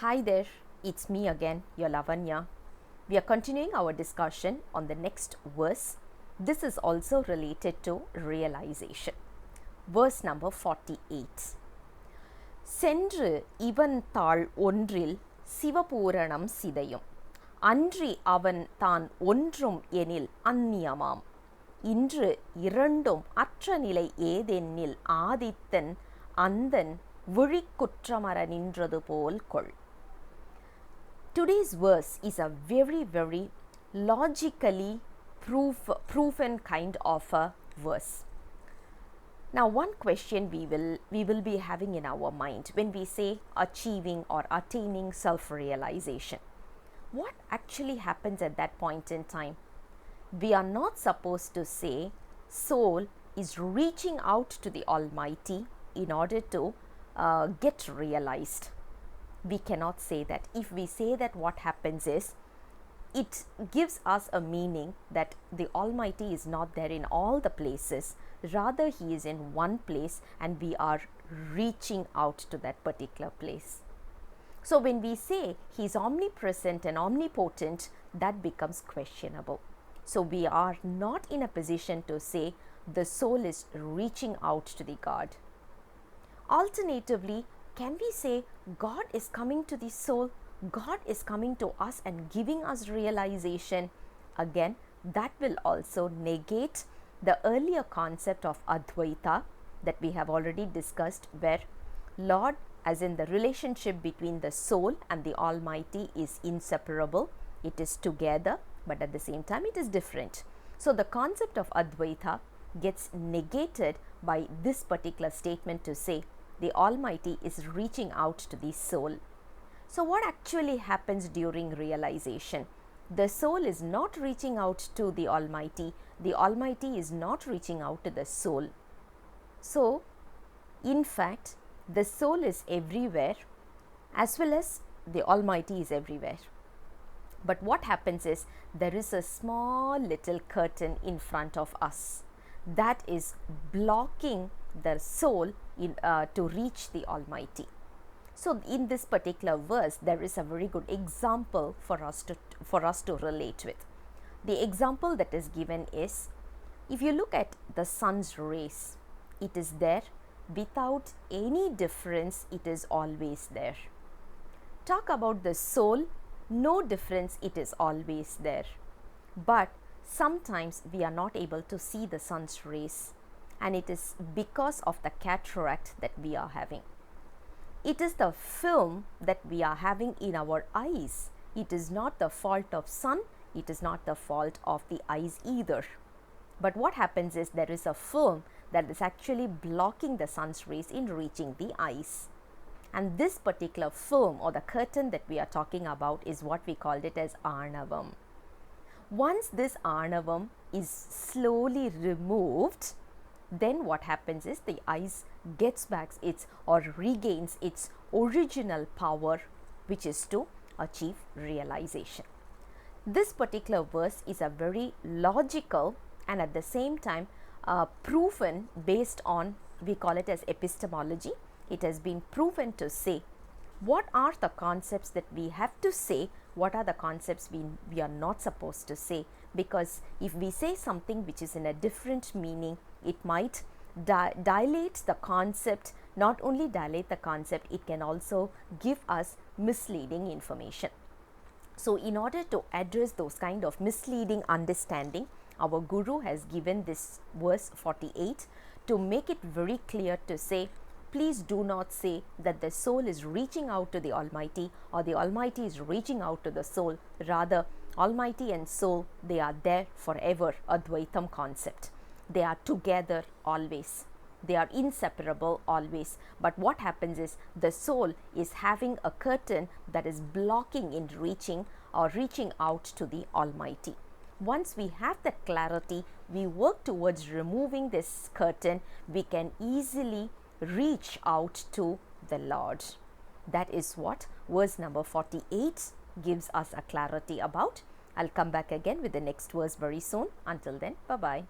Hi there, it's me again, your Lavanya. We are continuing our discussion on the next verse. This is also related to realization. Verse number 48. Sendru ivan தாள் ஒன்றில் சிவபூரணம் சிதையும் அன்றி அவன் தான் ஒன்றும் எனில் அந்நியமாம் இன்று இரண்டும் அற்ற நிலை ஏதென்னில் ஆதித்தன் அந்தன் விழிக்குற்றமற நின்றது போல் கொள். Today's verse is a very logically proven kind of a verse. Now, one question we will be having in our mind when we say achieving or attaining self-realization. What actually happens at that point in time? We are not supposed to say soul is reaching out to the Almighty in order to get realized. We cannot say that. If we say that, what happens is it gives us a meaning that the Almighty is not there in all the places, rather He is in one place and we are reaching out to that particular place. So when we say He is omnipresent and omnipotent, that becomes questionable. So we are not in a position to say the soul is reaching out to the God. Alternatively, can we say God is coming to the soul? God is coming to us and giving us realization? Again, that will also negate the earlier concept of Advaita that we have already discussed, where Lord, as in the relationship between the soul and the Almighty, is inseparable. It is together, but at the same time it is different. So the concept of Advaita gets negated by this particular statement to say the Almighty is reaching out to the soul. So what actually happens during realization? The soul is not reaching out to the Almighty is not reaching out to the soul. So in fact, the soul is everywhere as well as the Almighty is everywhere. But what happens is there is a small little curtain in front of us that is blocking the soul to reach the Almighty. So in this particular verse, there is a very good example for us to relate with. The example that is given is, if you look at the sun's rays, it is there without any difference, it is always there. Talk about the soul, no difference, it is always there. But sometimes we are not able to see the sun's rays, and it is because of the cataract that we are having. It is the film that we are having in our eyes. It is not the fault of sun, it is not the fault of the eyes either. But what happens is there is a film that is actually blocking the sun's rays in reaching the eyes. And this particular film or the curtain that we are talking about is what we called it as Arnavam. Once this Arnavam is slowly removed, then what happens is the eyes gets back its or regains its original power, which is to achieve realization. This particular verse is a very logical and at the same time proven based on, we call it as epistemology. It has been proven to say what are the concepts that we have to say, what are the concepts we are not supposed to say, because if we say something which is in a different meaning, it might dilate the concept. Not only dilate the concept, it can also give us misleading information. So in order to address those kind of misleading understanding, our Guru has given this verse 48 to make it very clear to say, please do not say that the soul is reaching out to the Almighty or the Almighty is reaching out to the soul. Rather, Almighty and soul, they are there forever, Advaitam concept. They are together always. They are inseparable always. But what happens is the soul is having a curtain that is blocking in reaching or reaching out to the Almighty. Once we have that clarity, we work towards removing this curtain, we can easily reach out to the Lord. That is what verse number 48 gives us a clarity about. I'll come back again with the next verse very soon. Until then, bye-bye.